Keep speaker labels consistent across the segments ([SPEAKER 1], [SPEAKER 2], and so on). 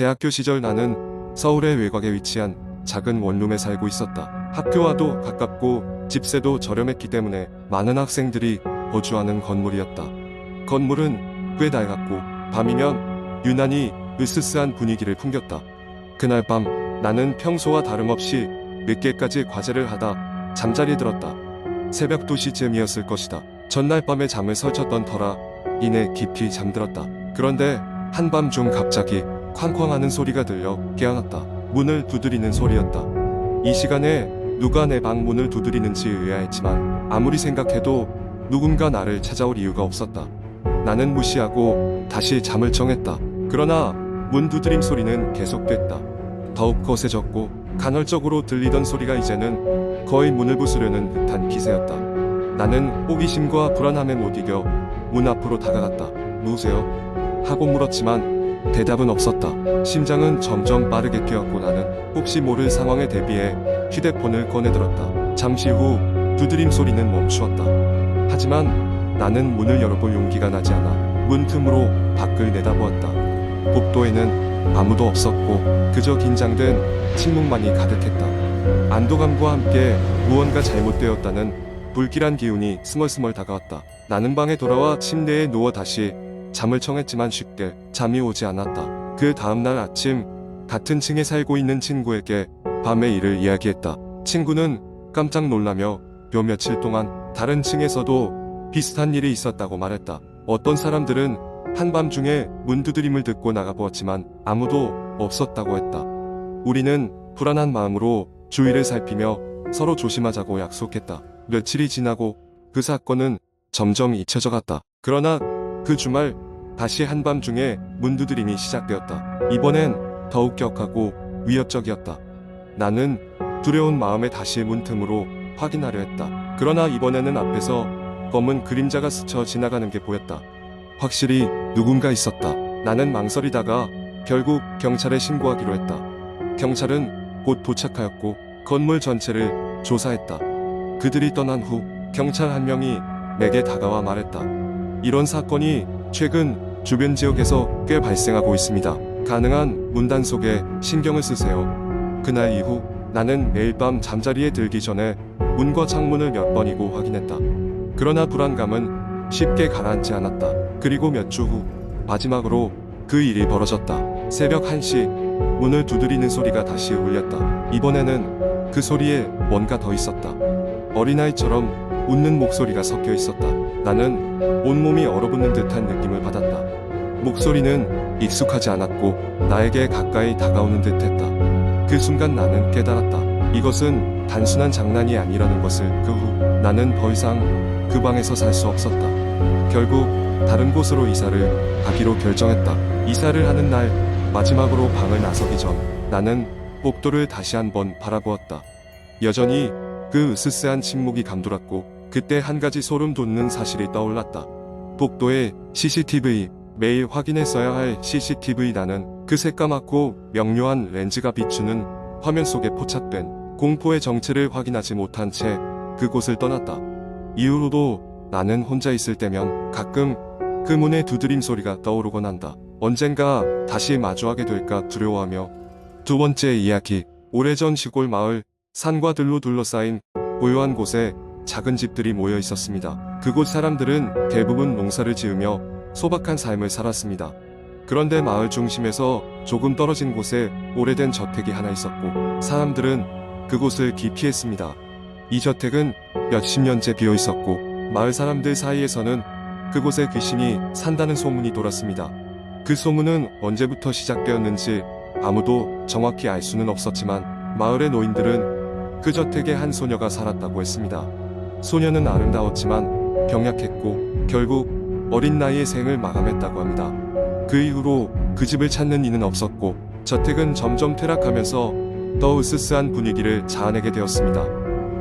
[SPEAKER 1] 대학교 시절 나는 서울의 외곽에 위치한 작은 원룸에 살고 있었다. 학교와도 가깝고 집세도 저렴했기 때문에 많은 학생들이 거주하는 건물이었다. 건물은 꽤 낡았고 밤이면 유난히 으스스한 분위기를 풍겼다. 그날 밤 나는 평소와 다름없이 늦게까지 과제를 하다 잠자리에 들었다. 새벽 2시쯤이었을 것이다. 전날 밤에 잠을 설쳤던 터라 이내 깊이 잠들었다. 그런데 한밤중 갑자기 쾅쾅하는 소리가 들려 깨어났다. 문을 두드리는 소리였다. 이 시간에 누가 내 방 문을 두드리는지 의아했지만 아무리 생각해도 누군가 나를 찾아올 이유가 없었다. 나는 무시하고 다시 잠을 청했다. 그러나 문 두드림 소리는 계속됐다. 더욱 거세졌고 간헐적으로 들리던 소리가 이제는 거의 문을 부수려는 듯한 기세였다. 나는 호기심과 불안함에 못 이겨 문 앞으로 다가갔다. 누구세요? 하고 물었지만 대답은 없었다. 심장은 점점 빠르게 뛰었고 나는 혹시 모를 상황에 대비해 휴대폰을 꺼내들었다. 잠시 후 두드림 소리는 멈추었다. 하지만 나는 문을 열어볼 용기가 나지 않아 문 틈으로 밖을 내다보았다. 복도에는 아무도 없었고 그저 긴장된 침묵만이 가득했다. 안도감과 함께 무언가 잘못되었다는 불길한 기운이 스멀스멀 다가왔다. 나는 방에 돌아와 침대에 누워 다시 잠을 청했지만 쉽게 잠이 오지 않았다. 그 다음날 아침 같은 층에 살고 있는 친구에게 밤의 일을 이야기했다. 친구는 깜짝 놀라며 요 며칠 동안 다른 층에서도 비슷한 일이 있었다고 말했다. 어떤 사람들은 한밤중에 문 두드림을 듣고 나가보았지만 아무도 없었다고 했다. 우리는 불안한 마음으로 주위를 살피며 서로 조심하자고 약속했다. 며칠이 지나고 그 사건은 점점 잊혀져 갔다. 그러나 그 주말 다시 한밤중에 문 두드림이 시작되었다. 이번엔 더욱 격하고 위협적이었다. 나는 두려운 마음에 다시 문틈으로 확인하려 했다. 그러나 이번에는 앞에서 검은 그림자가 스쳐 지나가는 게 보였다. 확실히 누군가 있었다. 나는 망설이다가 결국 경찰에 신고하기로 했다. 경찰은 곧 도착하였고 건물 전체를 조사했다. 그들이 떠난 후 경찰 한 명이 내게 다가와 말했다. 이런 사건이 최근 주변 지역에서 꽤 발생하고 있습니다. 가능한 문 단속에 신경을 쓰세요. 그날 이후 나는 매일 밤 잠자리에 들기 전에 문과 창문을 몇 번이고 확인했다. 그러나 불안감은 쉽게 가라앉지 않았다. 그리고 몇 주 후 마지막으로 그 일이 벌어졌다. 새벽 1시 문을 두드리는 소리가 다시 울렸다. 이번에는 그 소리에 뭔가 더 있었다. 어린아이처럼 웃는 목소리가 섞여 있었다. 나는 온몸이 얼어붙는 듯한 느낌을 받았다. 목소리는 익숙하지 않았고 나에게 가까이 다가오는 듯했다. 그 순간 나는 깨달았다. 이것은 단순한 장난이 아니라는 것을. 그 후 나는 더 이상 그 방에서 살 수 없었다. 결국 다른 곳으로 이사를 가기로 결정했다. 이사를 하는 날 마지막으로 방을 나서기 전 나는 복도를 다시 한번 바라보았다. 여전히 그 으스스한 침묵이 감돌았고 그때 한 가지 소름 돋는 사실이 떠올랐다. 복도에 CCTV, 매일 확인했어야 할 CCTV. 나는 그 새까맣고 명료한 렌즈가 비추는 화면 속에 포착된 공포의 정체를 확인하지 못한 채 그곳을 떠났다. 이후로도 나는 혼자 있을 때면 가끔 그 문의 두드림 소리가 떠오르곤 한다. 언젠가 다시 마주하게 될까 두려워하며. 두 번째 이야기. 오래전 시골 마을. 산과 들로 둘러싸인 고요한 곳에 작은 집들이 모여 있었습니다. 그곳 사람들은 대부분 농사를 지으며 소박한 삶을 살았습니다. 그런데 마을 중심에서 조금 떨어진 곳에 오래된 저택이 하나 있었고 사람들은 그곳을 기피했습니다. 이 저택은 몇십 년째 비어 있었고 마을 사람들 사이에서는 그곳에 귀신이 산다는 소문이 돌았습니다. 그 소문은 언제부터 시작되었는지 아무도 정확히 알 수는 없었지만 마을의 노인들은 그 저택에 한 소녀가 살았다고 했습니다. 소녀는 아름다웠지만 병약했고 결국 어린 나이에 생을 마감했다고 합니다. 그 이후로 그 집을 찾는 이는 없었고 저택은 점점 퇴락하면서 더 으스스한 분위기를 자아내게 되었습니다.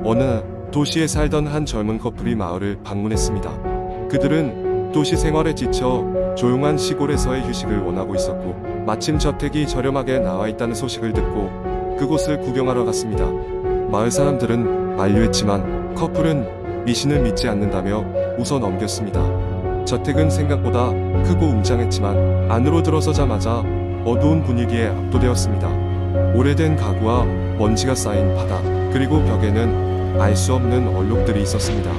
[SPEAKER 1] 어느 날 도시에 살던 한 젊은 커플이 마을을 방문했습니다. 그들은 도시 생활에 지쳐 조용한 시골에서의 휴식을 원하고 있었고 마침 저택이 저렴하게 나와 있다는 소식을 듣고 그곳을 구경하러 갔습니다. 마을 사람들은 만류했지만 커플은 미신을 믿지 않는다며 웃어 넘겼습니다. 저택은 생각보다 크고 웅장했지만 안으로 들어서자마자 어두운 분위기에 압도되었습니다. 오래된 가구와 먼지가 쌓인 바닥, 그리고 벽에는 알 수 없는 얼룩들이 있었습니다.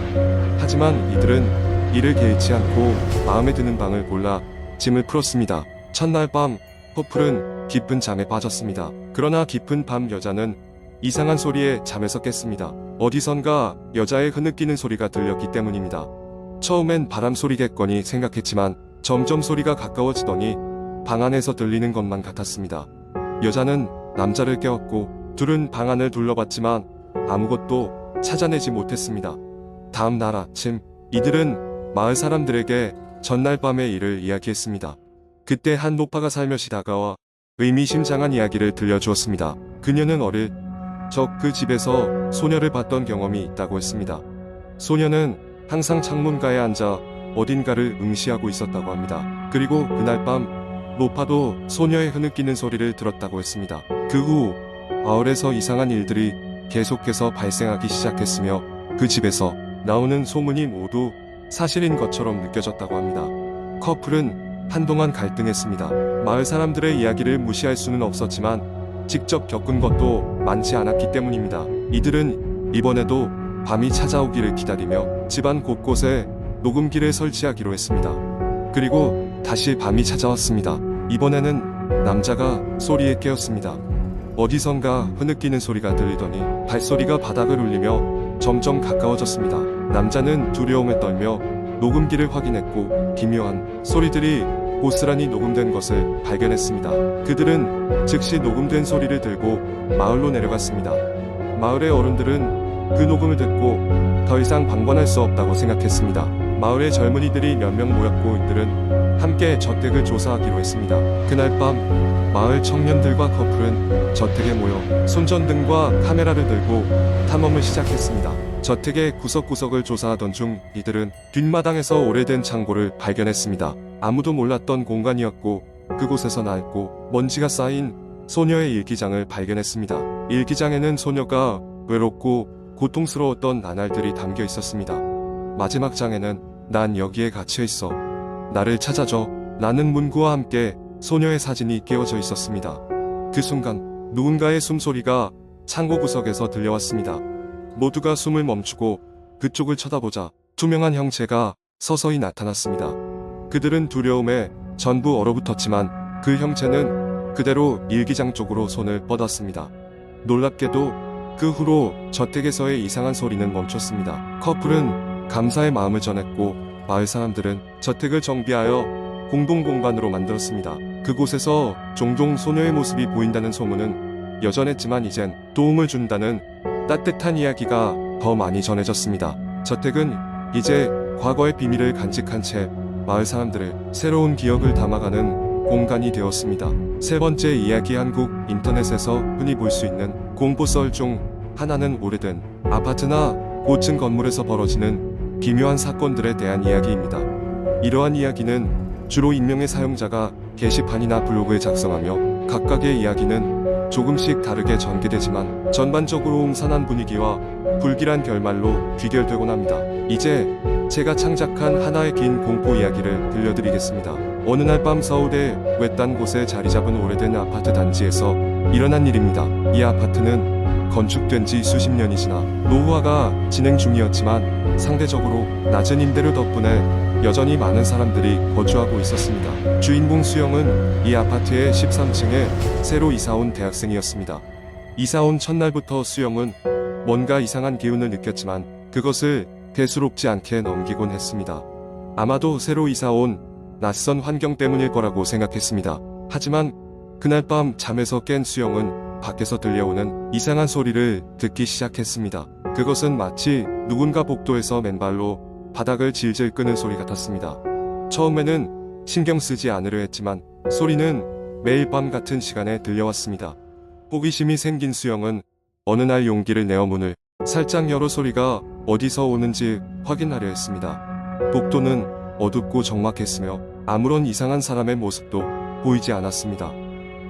[SPEAKER 1] 하지만 이들은 이를 개의치 않고 마음에 드는 방을 골라 짐을 풀었습니다. 첫날 밤, 커플은 깊은 잠에 빠졌습니다. 그러나 깊은 밤 여자는 이상한 소리에 잠에서 깼습니다. 어디선가 여자의 흐느끼는 소리가 들렸기 때문입니다. 처음엔 바람 소리겠거니 생각했지만 점점 소리가 가까워지더니 방 안에서 들리는 것만 같았습니다. 여자는 남자를 깨웠고 둘은 방 안을 둘러봤지만 아무것도 찾아내지 못했습니다. 다음 날 아침, 이들은 마을 사람들에게 전날 밤의 일을 이야기했습니다. 그때 한 노파가 살며시 다가와 의미심장한 이야기를 들려주었습니다. 그녀는 어릴 적 그 집에서 소녀를 봤던 경험이 있다고 했습니다. 소녀는 항상 창문가에 앉아 어딘가를 응시하고 있었다고 합니다. 그리고 그날 밤 노파도 소녀의 흐느끼는 소리를 들었다고 했습니다. 그 후 마을에서 이상한 일들이 계속해서 발생하기 시작했으며 그 집에서 나오는 소문이 모두 사실인 것처럼 느껴졌다고 합니다. 커플은 한동안 갈등했습니다. 마을 사람들의 이야기를 무시할 수는 없었지만 직접 겪은 것도 많지 않았기 때문입니다. 이들은 이번에도 밤이 찾아오기를 기다리며 집안 곳곳에 녹음기를 설치하기로 했습니다. 그리고 다시 밤이 찾아왔습니다. 이번에는 남자가 소리에 깨었습니다. 어디선가 흐느끼는 소리가 들리더니 발소리가 바닥을 울리며 점점 가까워졌습니다. 남자는 두려움에 떨며 녹음기를 확인했고 기묘한 소리들이 고스란히 녹음된 것을 발견했습니다. 그들은 즉시 녹음된 소리를 들고 마을로 내려갔습니다. 마을의 어른들은 그 녹음을 듣고 더 이상 방관할 수 없다고 생각했습니다. 마을의 젊은이들이 몇 명 모였고 이들은 함께 저택을 조사하기로 했습니다. 그날 밤 마을 청년들과 커플은 저택에 모여 손전등과 카메라를 들고 탐험을 시작했습니다. 저택의 구석구석을 조사하던 중 이들은 뒷마당에서 오래된 창고를 발견했습니다. 아무도 몰랐던 공간이었고 그곳에서 낡고 먼지가 쌓인 소녀의 일기장을 발견했습니다. 일기장에는 소녀가 외롭고 고통스러웠던 나날들이 담겨 있었습니다. 마지막 장에는 난 여기에 갇혀 있어. 나를 찾아줘. 라는 문구와 함께 소녀의 사진이 끼워져 있었습니다. 그 순간 누군가의 숨소리가 창고 구석에서 들려왔습니다. 모두가 숨을 멈추고 그쪽을 쳐다보자 투명한 형체가 서서히 나타났습니다. 그들은 두려움에 전부 얼어붙었지만 그 형체는 그대로 일기장 쪽으로 손을 뻗었습니다. 놀랍게도 그 후로 저택에서의 이상한 소리는 멈췄습니다. 커플은 감사의 마음을 전했고 마을 사람들은 저택을 정비하여 공동공간으로 만들었습니다. 그곳에서 종종 소녀의 모습이 보인다는 소문은 여전했지만 이젠 도움을 준다는 따뜻한 이야기가 더 많이 전해졌습니다. 저택은 이제 과거의 비밀을 간직한 채 마을 사람들의 새로운 기억을 담아가는 공간이 되었습니다. 세 번째 이야기, 한국 인터넷에서 흔히 볼 수 있는 공포썰 중 하나는 오래된 아파트나 고층 건물에서 벌어지는 기묘한 사건들에 대한 이야기입니다. 이러한 이야기는 주로 익명의 사용자가 게시판이나 블로그에 작성하며 각각의 이야기는 조금씩 다르게 전개되지만 전반적으로 음산한 분위기와 불길한 결말로 귀결되곤 합니다. 이제 제가 창작한 하나의 긴 공포 이야기를 들려드리겠습니다. 어느 날 밤 서울의 외딴 곳에 자리 잡은 오래된 아파트 단지에서 일어난 일입니다. 이 아파트는 건축된 지 수십 년이 지나 노후화가 진행 중이었지만 상대적으로 낮은 임대료 덕분에 여전히 많은 사람들이 거주하고 있었습니다. 주인공 수영은 이 아파트의 13층에 새로 이사온 대학생이었습니다. 이사온 첫날부터 수영은 뭔가 이상한 기운을 느꼈지만 그것을 대수롭지 않게 넘기곤 했습니다. 아마도 새로 이사온 낯선 환경 때문일 거라고 생각했습니다. 하지만 그날 밤 잠에서 깬 수영은 밖에서 들려오는 이상한 소리를 듣기 시작했습니다. 그것은 마치 누군가 복도에서 맨발로 바닥을 질질 끄는 소리 같았습니다. 처음에는 신경 쓰지 않으려 했지만 소리는 매일 밤 같은 시간에 들려왔습니다. 호기심이 생긴 수영은 어느 날 용기를 내어 문을 살짝 열어 소리가 어디서 오는지 확인하려 했습니다. 복도는 어둡고 적막했으며 아무런 이상한 사람의 모습도 보이지 않았습니다.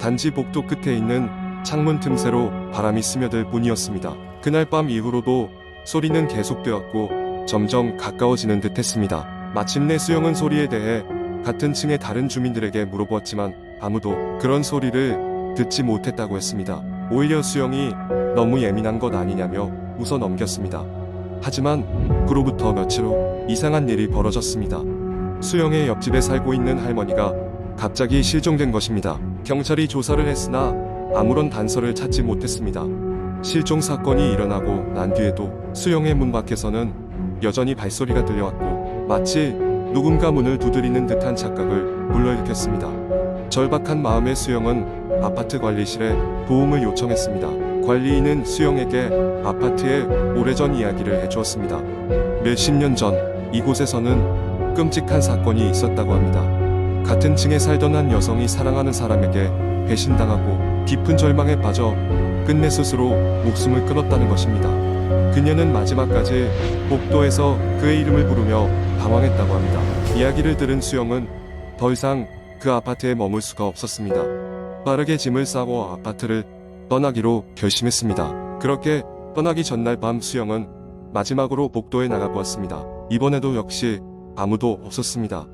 [SPEAKER 1] 단지 복도 끝에 있는 창문 틈새로 바람이 스며들 뿐이었습니다. 그날 밤 이후로도 소리는 계속되었고 점점 가까워지는 듯 했습니다. 마침내 수영은 소리에 대해 같은 층의 다른 주민들에게 물어보았지만 아무도 그런 소리를 듣지 못했다고 했습니다. 오히려 수영이 너무 예민한 것 아니냐며 웃어 넘겼습니다. 하지만 그로부터 며칠 후 이상한 일이 벌어졌습니다. 수영의 옆집에 살고 있는 할머니가 갑자기 실종된 것입니다. 경찰이 조사를 했으나 아무런 단서를 찾지 못했습니다. 실종 사건이 일어나고 난 뒤에도 수영의 문 밖에서는 여전히 발소리가 들려왔고 마치 누군가 문을 두드리는 듯한 착각을 불러일으켰습니다. 절박한 마음의 수영은 아파트 관리실에 도움을 요청했습니다. 관리인은 수영에게 아파트의 오래전 이야기를 해주었습니다. 몇십 년 전 이곳에서는 끔찍한 사건이 있었다고 합니다. 같은 층에 살던 한 여성이 사랑하는 사람에게 배신당하고 깊은 절망에 빠져 끝내 스스로 목숨을 끊었다는 것입니다. 그녀는 마지막까지 복도에서 그의 이름을 부르며 방황했다고 합니다. 이야기를 들은 수영은 더 이상 그 아파트에 머물 수가 없었습니다. 빠르게 짐을 싸고 아파트를 떠나기로 결심했습니다. 그렇게 떠나기 전날 밤 수영은 마지막으로 복도에 나가보았습니다. 이번에도 역시 아무도 없었습니다.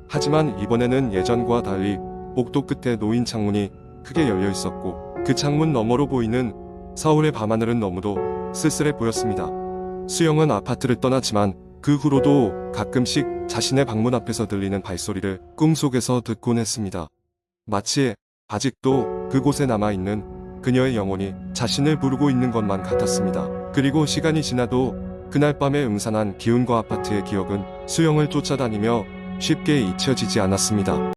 [SPEAKER 1] 하지만 이번에는 예전과 달리 복도 끝에 놓인 창문이 크게 열려 있었고 그 창문 너머로 보이는 서울의 밤하늘은 너무도 쓸쓸해 보였습니다. 수영은 아파트를 떠났지만 그 후로도 가끔씩 자신의 방문 앞에서 들리는 발소리를 꿈속에서 듣곤 했습니다. 마치 아직도 그곳에 남아있는 그녀의 영혼이 자신을 부르고 있는 것만 같았습니다. 그리고 시간이 지나도 그날 밤의 음산한 기운과 아파트의 기억은 수영을 쫓아다니며 쉽게 잊혀지지 않았습니다.